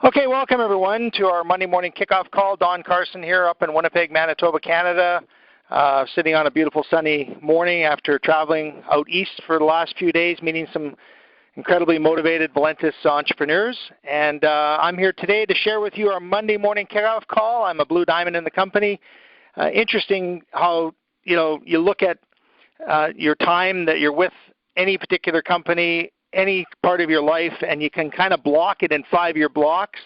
Okay, welcome everyone to our Monday morning kickoff call. Don Carson here up in Winnipeg, Manitoba, Canada, sitting on a beautiful sunny morning after traveling out east for the last few days, meeting some incredibly motivated Valentus entrepreneurs. And I'm here today to share with you our Monday morning kickoff call. I'm a blue diamond in the company. Interesting how you look at your time that you're with any particular company, any part of your life, and you can kind of block it in 5-year blocks.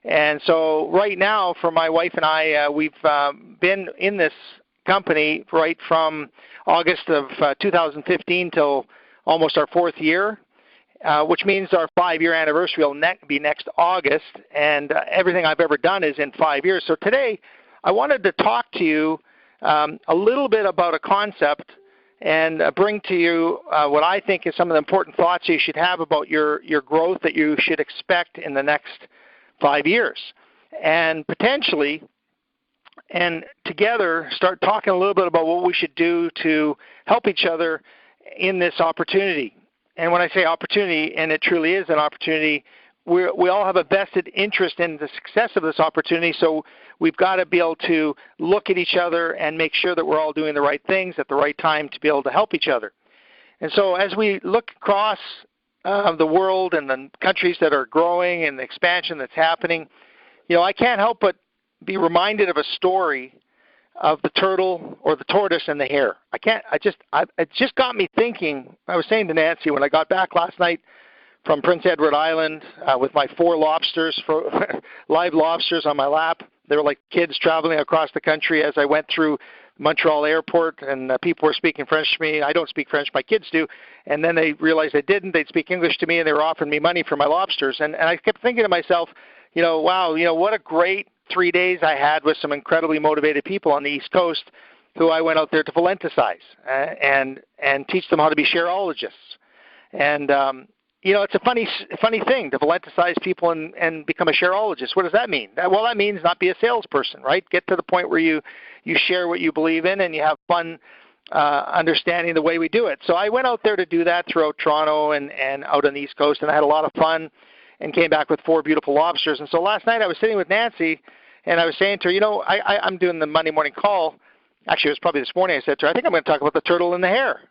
And so right now, for my wife and I, we've been in this company right from August of 2015 till almost our 4th year, which means our 5-year anniversary will be next August, and everything I've ever done is in 5 years. So today, I wanted to talk to you a little bit about a concept and bring to you what I think is some of the important thoughts you should have about your growth that you should expect in the next 5 years. And potentially, and together, start talking a little bit about what we should do to help each other in this opportunity. And when I say opportunity, and it truly is an opportunity, we all have a vested interest in the success of this opportunity, so we've got to be able to look at each other and make sure that we're all doing the right things at the right time to be able to help each other. And so as we look across the world and the countries that are growing and the expansion that's happening, I can't help but be reminded of a story of the turtle or the tortoise and the hare. It just got me thinking. I was saying to Nancy when I got back last night from Prince Edward Island with my 4 lobsters, live lobsters on my lap. They were like kids traveling across the country as I went through Montreal airport, and people were speaking French to me. I don't speak French, my kids do. And then they realized I didn't. They'd speak English to me, and they were offering me money for my lobsters. And I kept thinking to myself, wow, what a great 3 days I had with some incredibly motivated people on the East Coast who I went out there to Valentusize and teach them how to be shareologists. And it's a funny thing to Valentusize people and become a shareologist. What does that mean? Well, that means not be a salesperson, right? Get to the point where you share what you believe in and you have fun understanding the way we do it. So I went out there to do that throughout Toronto and out on the East Coast, and I had a lot of fun and came back with 4 beautiful lobsters. And so last night I was sitting with Nancy, and I was saying to her, I'm doing the Monday morning call. Actually, it was probably this morning. I said to her, I think I'm going to talk about the turtle and the hare.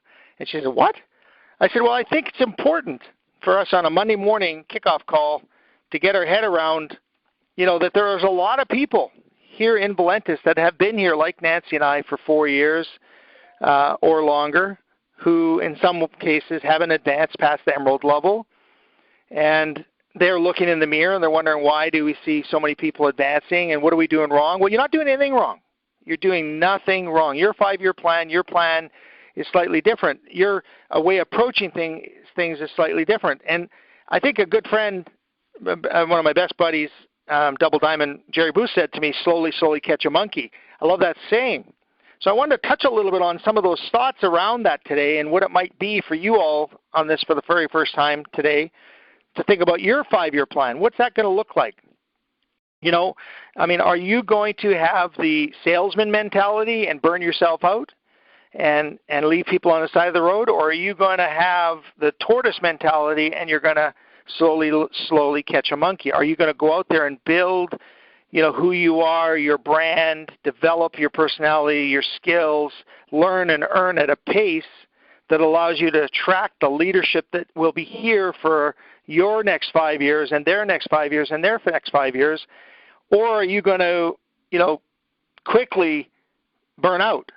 And she said, what? I said, well, I think it's important for us on a Monday morning kickoff call to get our head around, that there's a lot of people here in Valentus that have been here like Nancy and I for 4 years or longer, who in some cases haven't advanced past the emerald level. And they're looking in the mirror and they're wondering, why do we see so many people advancing and what are we doing wrong? Well, you're not doing anything wrong. You're doing nothing wrong. Your 5-year plan, your plan is slightly different. Your way of approaching things is slightly different. And I think a good friend, one of my best buddies, Double Diamond, Jerry Booth, said to me, slowly, slowly catch a monkey. I love that saying. So I wanted to touch a little bit on some of those thoughts around that today and what it might be for you all on this for the very first time today to think about your 5-year plan. What's that going to look like? Are you going to have the salesman mentality and burn yourself out and leave people on the side of the road, or are you going to have the tortoise mentality and you're going to slowly catch a monkey? Are you going to go out there and build, who you are, your brand, develop your personality, your skills, learn and earn at a pace that allows you to attract the leadership that will be here for your next 5 years and their next 5 years and their next 5 years? Or are you going to, quickly burn out?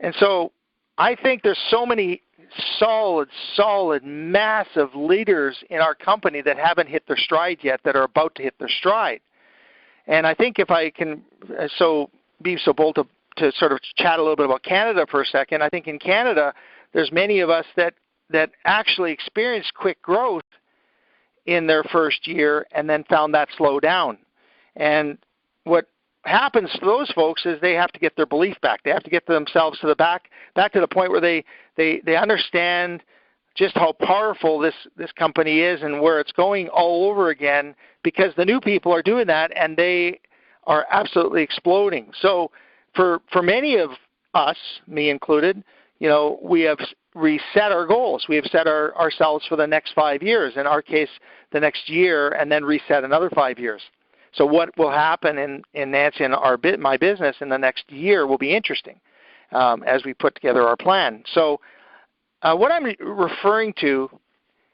And so I think there's so many solid, massive leaders in our company that haven't hit their stride yet that are about to hit their stride. And I think if I can be so bold to sort of chat a little bit about Canada for a second, I think in Canada there's many of us that actually experienced quick growth in their first year and then found that slow down. And what happens to those folks is they have to get their belief back. They have to get themselves to the back to the point where they understand just how powerful this company is and where it's going all over again, because the new people are doing that and they are absolutely exploding. So for many of us, me included, we have reset our goals. We have set ourselves for the next 5 years. In our case, the next year and then reset another 5 years. So what will happen in Nancy and my business in the next year will be interesting as we put together our plan. So what I'm referring to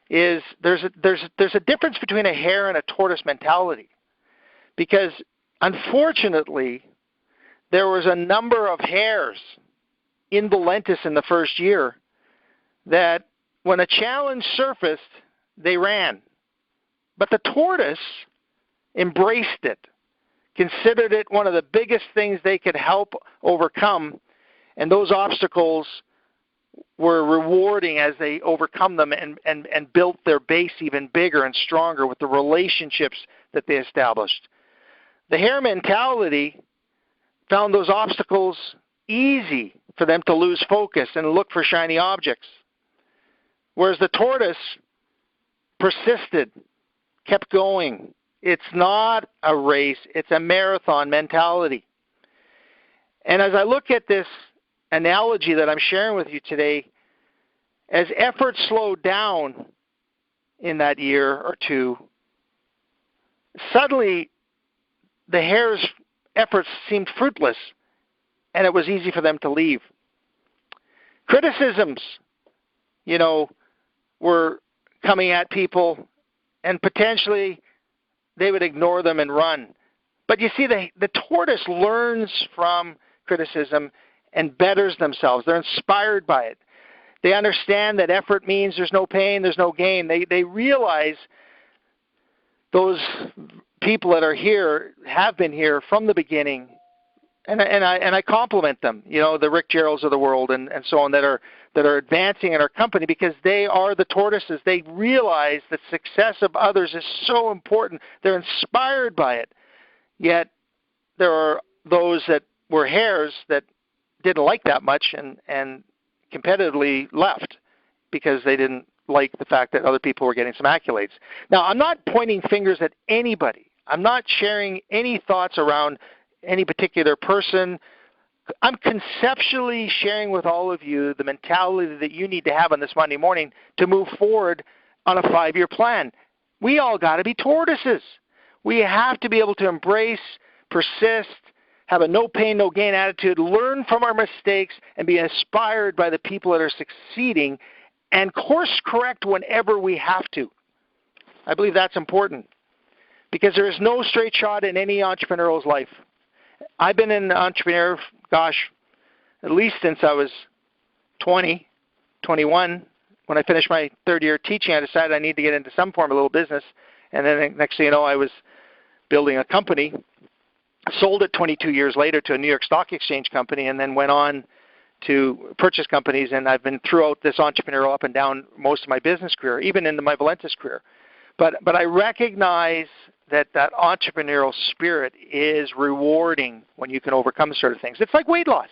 is there's a difference between a hare and a tortoise mentality, because unfortunately there was a number of hares in Valentus in the first year that when a challenge surfaced, they ran. But the tortoise embraced it, considered it one of the biggest things they could help overcome, and those obstacles were rewarding as they overcome them and built their base even bigger and stronger with the relationships that they established. The hare mentality found those obstacles easy for them to lose focus and look for shiny objects, whereas the tortoise persisted, kept going. It's not a race, it's a marathon mentality. And as I look at this analogy that I'm sharing with you today, as effort slowed down in that year or two, suddenly the hare's efforts seemed fruitless, and it was easy for them to leave. Criticisms, were coming at people, and potentially they would ignore them and run. But you see, the tortoise learns from criticism and betters themselves. They're inspired by it. They understand that effort means there's no pain, there's no gain. They realize those people that are here have been here from the beginning, and I compliment them. The Rick Geralds of the world and so on that are advancing in our company, because they are the tortoises. They realize that success of others is so important. They're inspired by it. Yet there are those that were hares that didn't like that much and competitively left because they didn't like the fact that other people were getting some accolades. Now, I'm not pointing fingers at anybody. I'm not sharing any thoughts around any particular person. I'm conceptually sharing with all of you the mentality that you need to have on this Monday morning to move forward on a 5-year plan. We all got to be tortoises. We have to be able to embrace, persist, have a no pain, no gain attitude, learn from our mistakes, and be inspired by the people that are succeeding, and course correct whenever we have to. I believe that's important, because there is no straight shot in any entrepreneur's life. I've been an entrepreneur, at least since I was 20, 21. When I finished my third year teaching, I decided I need to get into some form of little business. And then next thing you know, I was building a company, sold it 22 years later to a New York Stock Exchange company, and then went on to purchase companies. And I've been throughout this entrepreneurial up and down most of my business career, even into my Valentus career. But I recognize that entrepreneurial spirit is rewarding when you can overcome sort of things. It's like weight loss,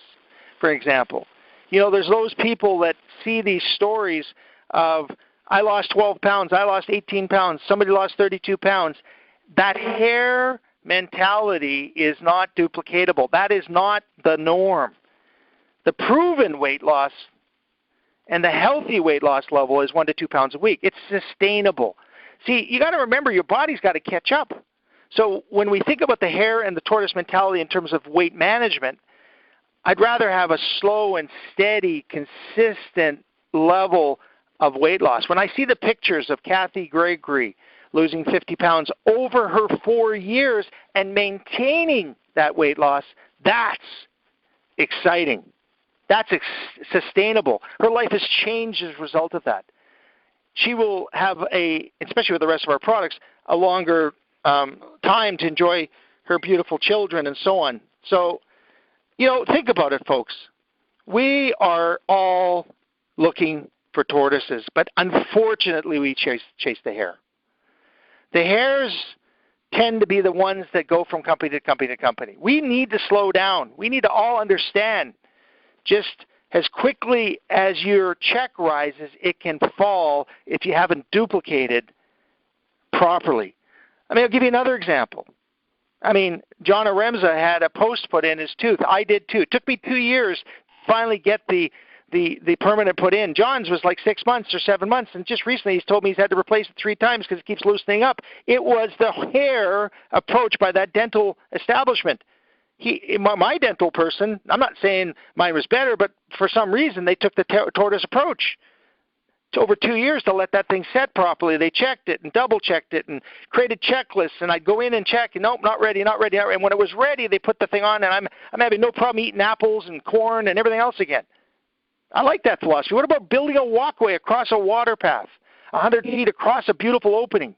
for example. There's those people that see these stories of, I lost 12 pounds, I lost 18 pounds, somebody lost 32 pounds. That hare mentality is not duplicatable. That is not the norm. The proven weight loss and the healthy weight loss level is 1 to 2 pounds a week. It's sustainable. See, you got to remember your body's got to catch up. So when we think about the hare and the tortoise mentality in terms of weight management, I'd rather have a slow and steady, consistent level of weight loss. When I see the pictures of Kathy Gregory losing 50 pounds over her 4 years and maintaining that weight loss, that's exciting. That's sustainable. Her life has changed as a result of that. She will have especially with the rest of our products, a longer time to enjoy her beautiful children and so on. So, think about it, folks. We are all looking for tortoises, but unfortunately we chase the hare. The hares tend to be the ones that go from company to company to company. We need to slow down. We need to all understand, just as quickly as your check rises, it can fall if you haven't duplicated properly. I'll give you another example. John Aremza had a post put in his tooth. I did too. It took me 2 years to finally get the the permanent put in. John's was like 6 months or 7 months, and just recently he's told me he's had to replace it 3 times because it keeps loosening up. It was the hair approach by that dental establishment. My dental person, I'm not saying mine was better, but for some reason they took the tortoise approach. It's over 2 years to let that thing set properly. They checked it and double-checked it and created checklists, and I'd go in and check, and nope, not ready, not ready, not ready. And when it was ready, they put the thing on, and I'm having no problem eating apples and corn and everything else again. I like that philosophy. What about building a walkway across a water path, 100 feet across a beautiful opening?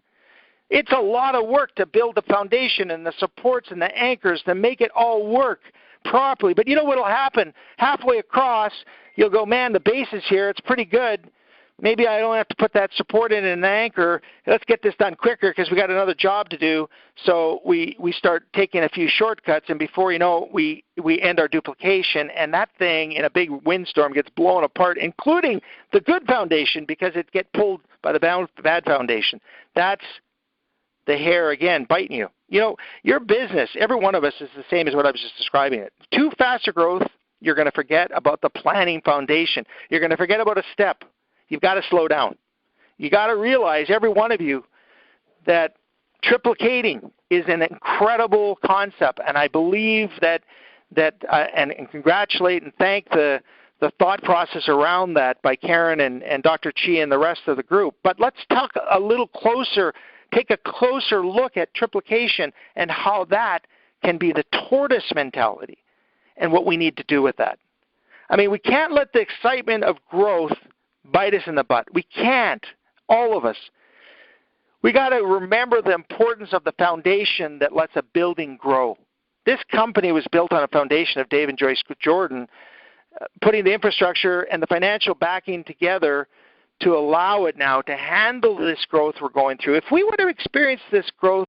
It's a lot of work to build the foundation and the supports and the anchors to make it all work properly. But you know what will happen? Halfway across, you'll go, man, the base is here. It's pretty good. Maybe I don't have to put that support in an anchor. Let's get this done quicker because we got another job to do. So we start taking a few shortcuts, and before you know it, we end our duplication, and that thing in a big windstorm gets blown apart, including the good foundation because it gets pulled by the bad foundation. That's the hair, again, biting you. You know, your business, every one of us is the same as what I was just describing it. Too fast a growth, you're going to forget about the planning foundation. You're going to forget about a step. You've got to slow down. You got to realize, every one of you, that triplicating is an incredible concept, and I believe that and congratulate and thank the thought process around that by Karen and Dr. Chi and the rest of the group. But let's talk a little closer, take a closer look at triplication and how that can be the tortoise mentality and what we need to do with that. I mean, we can't let the excitement of growth bite us in the butt. We can't, all of us. We got to remember the importance of the foundation that lets a building grow. This company was built on a foundation of Dave and Joyce Jordan, putting the infrastructure and the financial backing together to allow it now to handle this growth we're going through. If we would have experienced this growth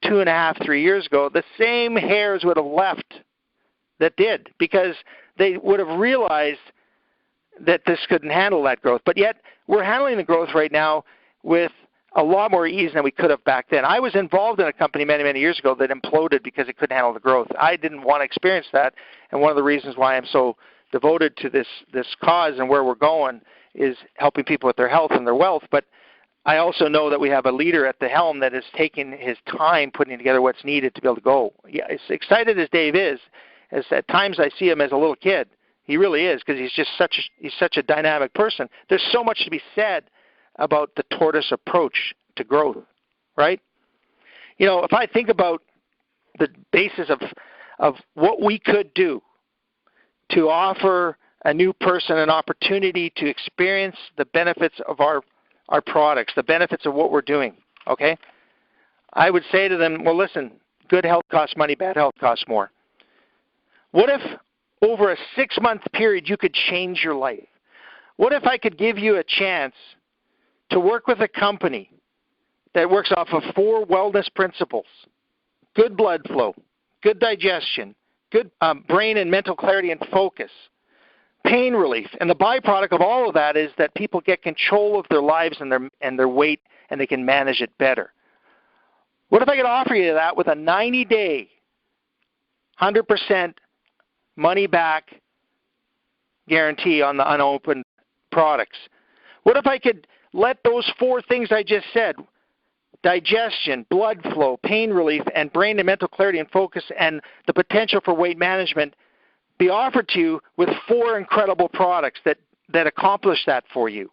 2.5, 3 years ago, the same hares would have left that did, because they would have realized that this couldn't handle that growth. But yet we're handling the growth right now with a lot more ease than we could have back then. I was involved in a company many, many years ago that imploded because it couldn't handle the growth. I didn't want to experience that, and one of the reasons why I'm so devoted to this cause and where we're going is helping people with their health and their wealth. But I also know that we have a leader at the helm that is taking his time putting together what's needed to be able to go. Yeah, as excited as Dave is, as at times I see him as a little kid. He really is, because he's such a dynamic person. There's so much to be said about the tortoise approach to growth, right? You know, if I think about the basis of what we could do to offer a new person an opportunity to experience the benefits of our products, the benefits of what we're doing, okay? I would say to them, well, listen, good health costs money, bad health costs more. What if over a 6-month period you could change your life? What if I could give you a chance to work with a company that works off of 4 wellness principles: good blood flow, good digestion, good brain and mental clarity and focus, pain relief, and the byproduct of all of that is that people get control of their lives and their weight, and they can manage it better. What if I could offer you that with a 90-day, 100% money back guarantee on the unopened products? What if I could let those 4 things I just said, digestion, blood flow, pain relief, and brain and mental clarity and focus, and the potential for weight management, be offered to you with 4 incredible products that accomplish that for you?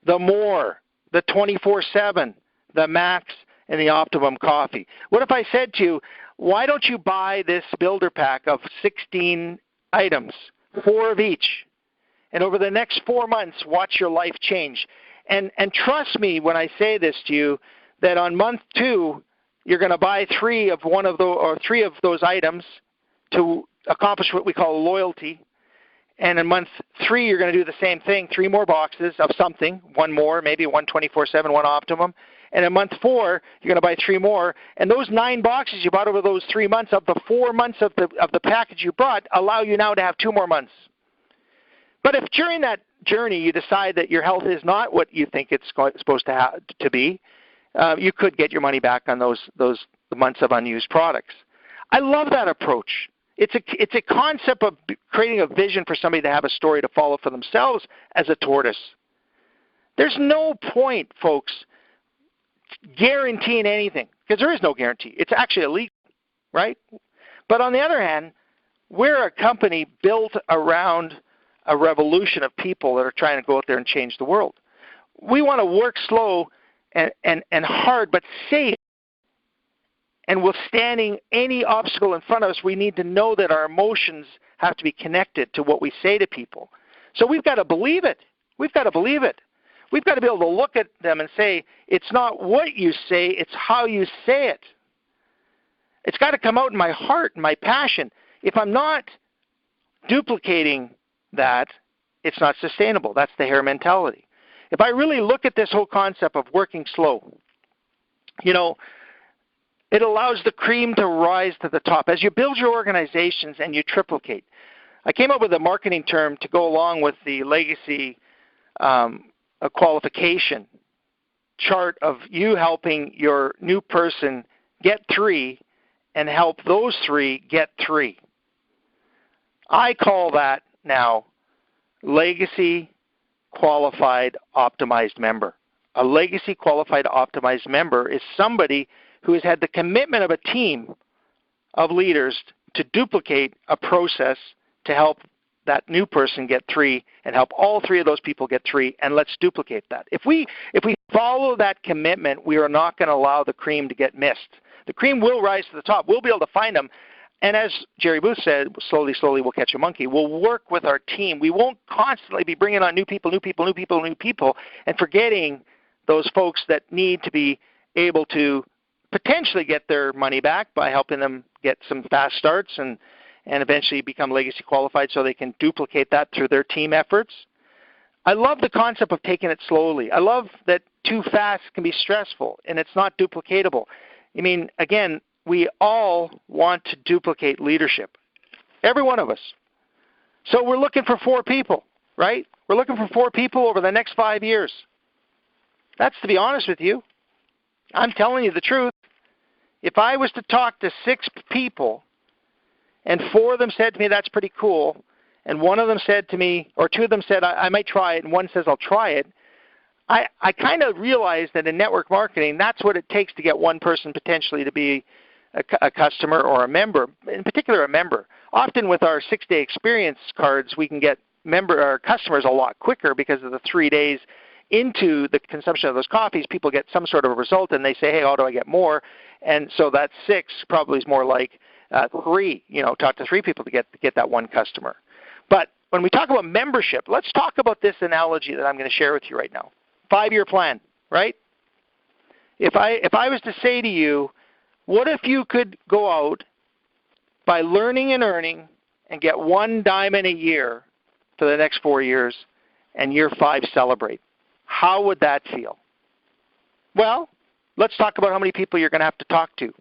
The More, the 24/7, the Max, and the Optimum Coffee. What if I said to you, why don't you buy this builder pack of 16 items, 4 of each, and over the next 4 months, watch your life change? And trust me when I say this to you, that on month 2, you're going to buy 3 of those items to accomplish what we call loyalty. And in month 3, you're going to do the same thing, 3 more boxes of something, 1 more, maybe 1 24/7, 1 Optimum. And in month 4, you're going to buy 3 more. And those 9 boxes you bought over those 3 months of the 4 months of the package you brought allow you now to have 2 more months. But if during that journey you decide that your health is not what you think it's supposed to be, you could get your money back on those months of unused products. I love that approach. It's a concept of creating a vision for somebody to have a story to follow for themselves as a tortoise. There's no point, folks, guaranteeing anything, because there is no guarantee. It's actually illegal, right? But on the other hand, we're a company built around a revolution of people that are trying to go out there and change the world. We want to work slow and hard, but safe. And withstanding any obstacle in front of us, we need to know that our emotions have to be connected to what we say to people. So we've got to believe it. We've got to believe it. We've got to be able to look at them and say, it's not what you say, it's how you say it. It's got to come out in my heart and my passion. If I'm not duplicating that, it's not sustainable. That's the hare mentality. If I really look at this whole concept of working slow, it allows the cream to rise to the top. As you build your organizations and you triplicate, I came up with a marketing term to go along with the legacy qualification chart of you helping your new person get 3 and help those 3 get 3. I call that now legacy qualified optimized member. A legacy qualified optimized member is somebody who has had the commitment of a team of leaders to duplicate a process to help that new person get 3 and help all 3 of those people get 3, and let's duplicate that. If we follow that commitment, we are not going to allow the cream to get missed. The cream will rise to the top. We'll be able to find them. And as Jerry Booth said, slowly, slowly we'll catch a monkey. We'll work with our team. We won't constantly be bringing on new people, and forgetting those folks that need to be able to potentially get their money back by helping them get some fast starts and eventually become legacy qualified so they can duplicate that through their team efforts. I love the concept of taking it slowly. I love that too fast can be stressful and it's not duplicatable. I mean, again, we all want to duplicate leadership, every one of us. So we're looking for 4 people, right? We're looking for 4 people over the next 5 years. That's to be honest with you. I'm telling you the truth. If I was to talk to 6 people and 4 of them said to me, that's pretty cool, and 1 of them said to me, or 2 of them said, I might try it, and 1 says, I'll try it, I kind of realized that in network marketing, that's what it takes to get 1 person potentially to be a customer or a member, in particular a member. Often with our 6-day experience cards, we can get our customers a lot quicker because of the 3 days into the consumption of those coffees, people get some sort of a result and they say, hey, how do I get more? And so that 6 probably is more like 3, talk to 3 people to get that 1 customer. But when we talk about membership, let's talk about this analogy that I'm going to share with you right now. 5-year plan, right? If I was to say to you, what if you could go out by learning and earning and get 1 diamond a year for the next 4 years and year 5 celebrate? How would that feel? Well, let's talk about how many people you're going to have to talk to.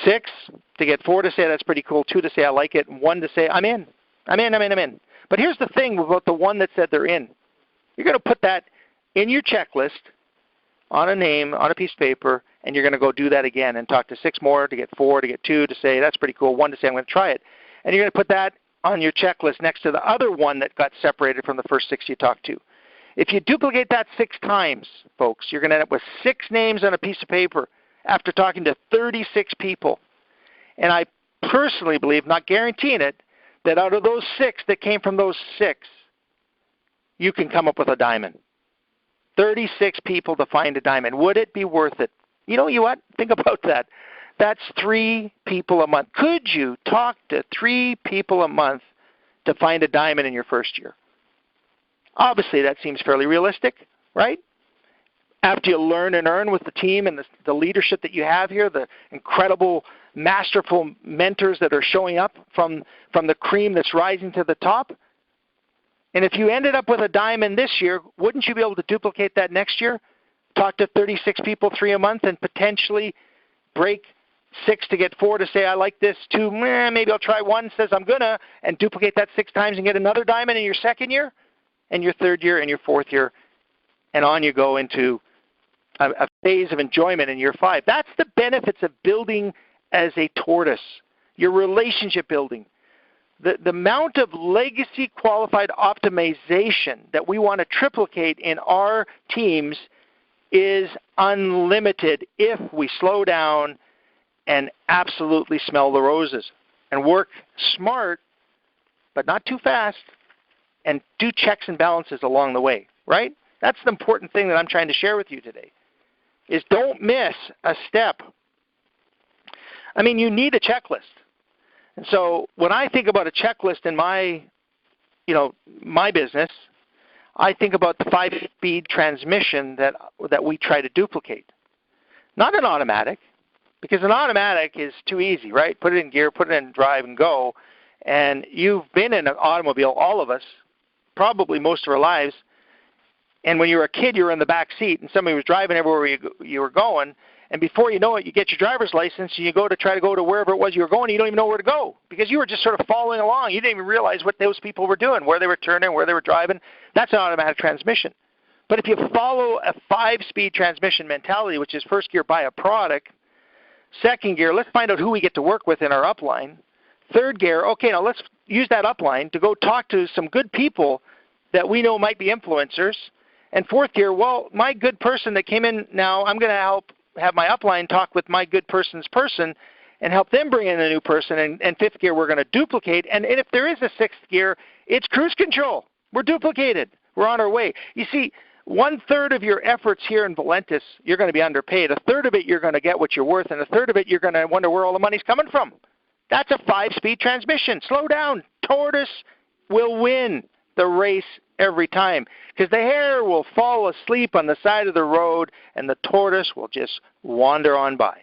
6 to get 4 to say that's pretty cool, 2 to say I like it, and 1 to say I'm in. But here's the thing about the 1 that said they're in. You're going to put that in your checklist on a name, on a piece of paper, and you're going to go do that again and talk to 6 more to get 4 to get 2 to say that's pretty cool, 1 to say I'm going to try it. And you're going to put that on your checklist next to the other 1 that got separated from the first 6 you talked to. If you duplicate that 6 times, folks, you're going to end up with 6 names on a piece of paper after talking to 36 people. And I personally believe, not guaranteeing it, that out of those 6 that came from those 6, you can come up with a diamond. 36 people to find a diamond. Would it be worth it? You know what? Think about that. That's 3 people a month. Could you talk to 3 people a month to find a diamond in your first year? Obviously, that seems fairly realistic, right? After you learn and earn with the team and the leadership that you have here, the incredible, masterful mentors that are showing up from the cream that's rising to the top. And if you ended up with a diamond this year, wouldn't you be able to duplicate that next year? Talk to 36 people, 3 a month, and potentially break 6 to get 4 to say, I like this, 2, maybe I'll try 1, says I'm going to, and duplicate that 6 times and get another diamond in your second year, and your third year, and your fourth year, and on you go into a phase of enjoyment in year 5. That's the benefits of building as a tortoise. your relationship building. The amount of legacy qualified optimization that we want to triplicate in our teams is unlimited if we slow down and absolutely smell the roses and work smart, but not too fast, and do checks and balances along the way, right? That's the important thing that I'm trying to share with you today, is don't miss a step. I mean, you need a checklist. And so when I think about a checklist in my business, I think about the 5-speed transmission that we try to duplicate. Not an automatic, because an automatic is too easy, right? Put it in gear, put it in drive, and go. And you've been in an automobile, all of us, probably most of our lives. And when you were a kid, you were in the back seat, and somebody was driving everywhere you were going. And before you know it, you get your driver's license, and you try to go to wherever it was you were going, and you don't even know where to go because you were just sort of following along. You didn't even realize what those people were doing, where they were turning, where they were driving. That's an automatic transmission. But if you follow a 5-speed transmission mentality, which is first gear, buy a product. Second gear, let's find out who we get to work with in our upline. Third gear, okay, now let's use that upline to go talk to some good people that we know might be influencers. And fourth gear, well, my good person that came in now, I'm going to have my upline talk with my good person's person and help them bring in a new person. And fifth gear, we're going to duplicate. And if there is a sixth gear, it's cruise control. We're duplicated. We're on our way. You see, 1/3 of your efforts here in Valentus, you're going to be underpaid. 1/3 of it, you're going to get what you're worth. And 1/3 of it, you're going to wonder where all the money's coming from. That's a 5-speed transmission. Slow down. Tortoise will win the race every time, because the hare will fall asleep on the side of the road and the tortoise will just wander on by.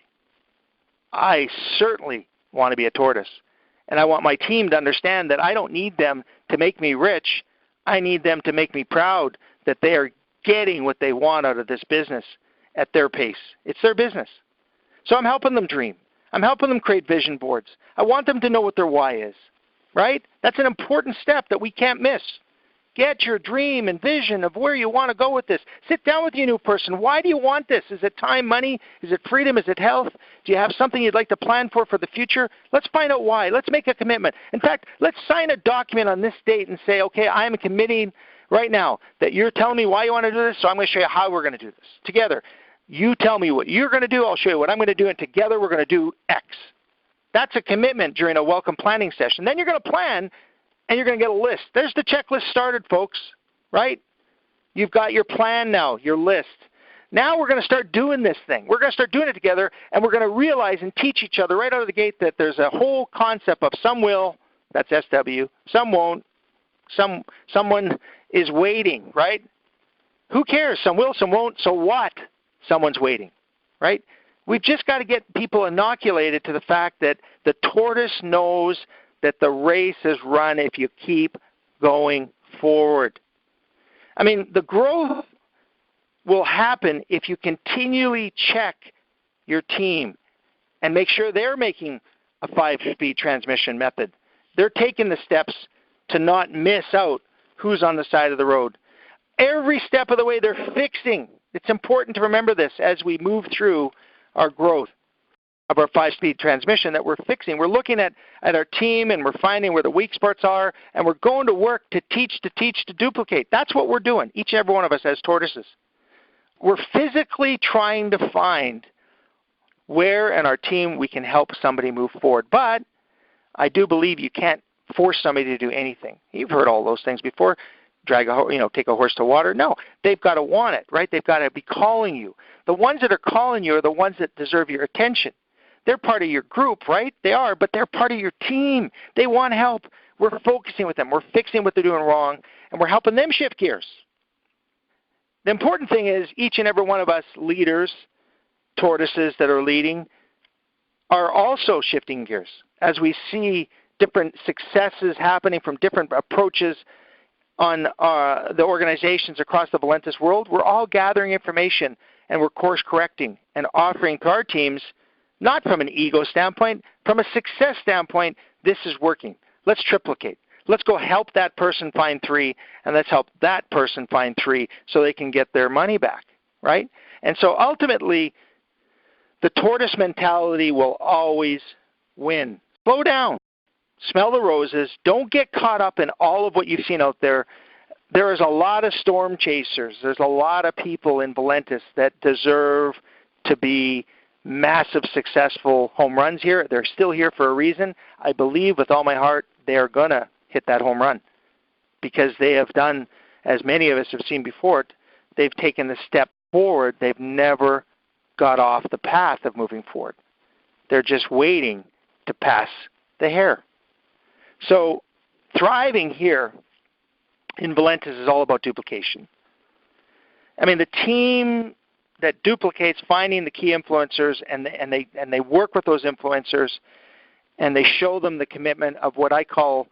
I certainly want to be a tortoise, and I want my team to understand that I don't need them to make me rich. I need them to make me proud that they are getting what they want out of this business at their pace. It's their business. So I'm helping them dream. I'm helping them create vision boards. I want them to know what their why is, right? That's an important step that we can't miss. Get your dream and vision of where you want to go with this. Sit down with your new person. Why do you want this? Is it time, money? Is it freedom? Is it health? Do you have something you'd like to plan for the future? Let's find out why. Let's make a commitment. In fact, let's sign a document on this date and say, okay, I am committing right now that you're telling me why you want to do this, so I'm going to show you how we're going to do this together. You tell me what you're going to do. I'll show you what I'm going to do, and together we're going to do X. That's a commitment during a welcome planning session. Then you're going to plan, and you're going to get a list. There's the checklist started, folks, right? You've got your plan now, your list. Now we're going to start doing this thing. We're going to start doing it together, and we're going to realize and teach each other right out of the gate that there's a whole concept of some will, that's SW, some won't, someone is waiting, right? Who cares? Some will, some won't, so what? Someone's waiting, right? We've just got to get people inoculated to the fact that the tortoise knows that the race is run if you keep going forward. I mean, the growth will happen if you continually check your team and make sure they're making a 5-speed transmission method. They're taking the steps to not miss out who's on the side of the road. Every step of the way they're fixing. It's important to remember this as we move through our growth of our 5-speed transmission that we're fixing. We're looking at our team, and we're finding where the weak spots are, and we're going to work to teach, to duplicate. That's what we're doing, each and every one of us as tortoises. We're physically trying to find where in our team we can help somebody move forward. But I do believe you can't force somebody to do anything. You've heard all those things before. Take a horse to water. No, they've got to want it, right? They've got to be calling you. The ones that are calling you are the ones that deserve your attention. They're part of your group, right? They are, but they're part of your team. They want help. We're focusing with them. We're fixing what they're doing wrong, and we're helping them shift gears. The important thing is each and every one of us leaders, tortoises that are leading, are also shifting gears. As we see different successes happening from different approaches on the organizations across the Valentus world, we're all gathering information, and we're course correcting and offering to our teams, not from an ego standpoint, from a success standpoint, this is working. Let's triplicate. Let's go help that person find 3, and let's help that person find 3 so they can get their money back, right? And so ultimately, the tortoise mentality will always win. Slow down. Smell the roses. Don't get caught up in all of what you've seen out there. There is a lot of storm chasers. There's a lot of people in Valentus that deserve to be massive, successful home runs here. They're still here for a reason. I believe with all my heart they are going to hit that home run because they have done, as many of us have seen before, they've taken the step forward. They've never got off the path of moving forward. They're just waiting to pass the hare. So thriving here in Valentus is all about duplication. I mean, the team that duplicates finding the key influencers and they work with those influencers and they show them the commitment of what I call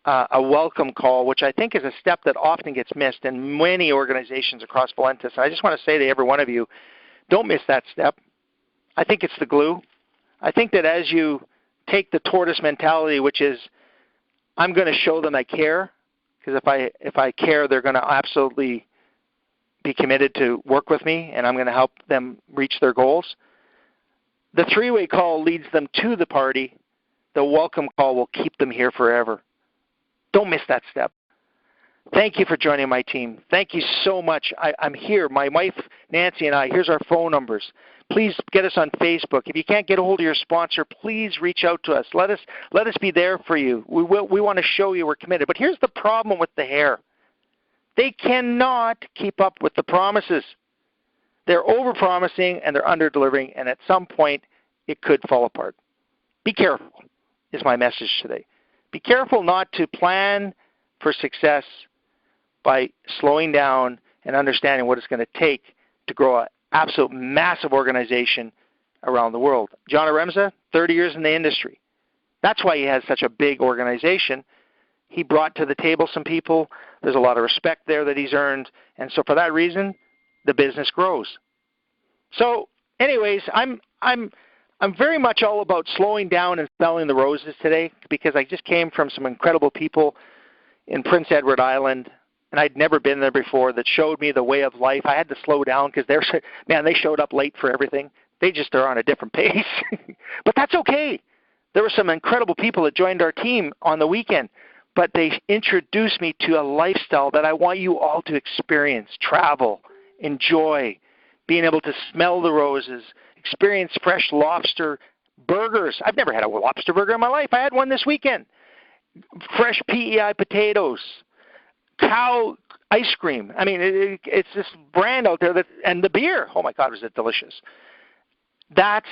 a welcome call, which I think is a step that often gets missed in many organizations across Valentus. I just want to say to every one of you, don't miss that step. I think it's the glue. I think that as you take the tortoise mentality, which is I'm going to show them I care, because if I care, they're going to absolutely be committed to work with me, and I'm going to help them reach their goals. The three-way call leads them to the party. The welcome call will keep them here forever. Don't miss that step. Thank you for joining my team. Thank you so much. I'm here. My wife, Nancy, and I, here's our phone numbers. Please get us on Facebook. If you can't get a hold of your sponsor, please reach out to us. Let us be there for you. We want to show you we're committed. But here's the problem with the hare. They cannot keep up with the promises. They're over-promising and they're under-delivering, and at some point it could fall apart. Be careful is my message today. Be careful not to plan for success by slowing down and understanding what it's going to take to grow an absolute massive organization around the world. John Aremza, 30 years in the industry. That's why he has such a big organization. He brought to the table some people. There's a lot of respect there that he's earned. And so for that reason, the business grows. So anyways, I'm very much all about slowing down and smelling the roses today because I just came from some incredible people in Prince Edward Island, and I'd never been there before, that showed me the way of life. I had to slow down because they showed up late for everything. They just are on a different pace. But that's okay. There were some incredible people that joined our team on the weekend, but they introduced me to a lifestyle that I want you all to experience, travel, enjoy, being able to smell the roses, experience fresh lobster burgers. I've never had a lobster burger in my life. I had one this weekend. Fresh PEI potatoes, cow ice cream. I mean, it's this brand out there and the beer. Oh my God, was it delicious. That's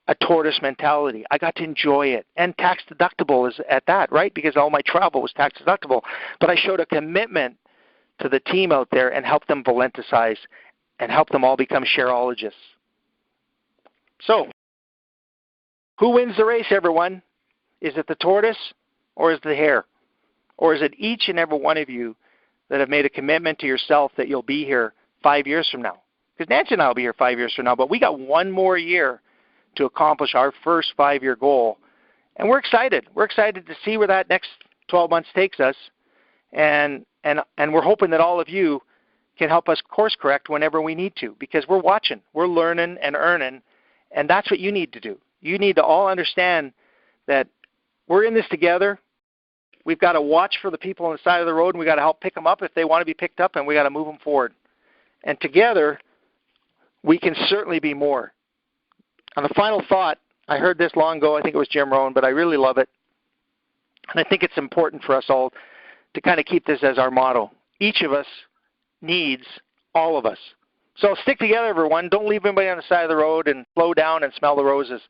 a tortoise mentality. I got to enjoy it. And tax deductible is at that, right? Because all my travel was tax deductible. But I showed a commitment to the team out there and helped them Valenticize and help them all become shareologists. So, who wins the race, everyone? Is it the tortoise or is it the hare? Or is it each and every one of you that have made a commitment to yourself that you'll be here 5 years from now? Because Nancy and I will be here 5 years from now, but we got one more year to accomplish our first 5-year goal. And we're excited. We're excited to see where that next 12 months takes us. And we're hoping that all of you can help us course correct whenever we need to, because we're watching, we're learning and earning, and that's what you need to do. You need to all understand that we're in this together. We've got to watch for the people on the side of the road, and we've got to help pick them up if they want to be picked up, and we've got to move them forward. And together, we can certainly be more. On the final thought, I heard this long ago, I think it was Jim Rohn, but I really love it. And I think it's important for us all to kind of keep this as our motto. Each of us needs all of us. So stick together, everyone. Don't leave anybody on the side of the road, and slow down and smell the roses.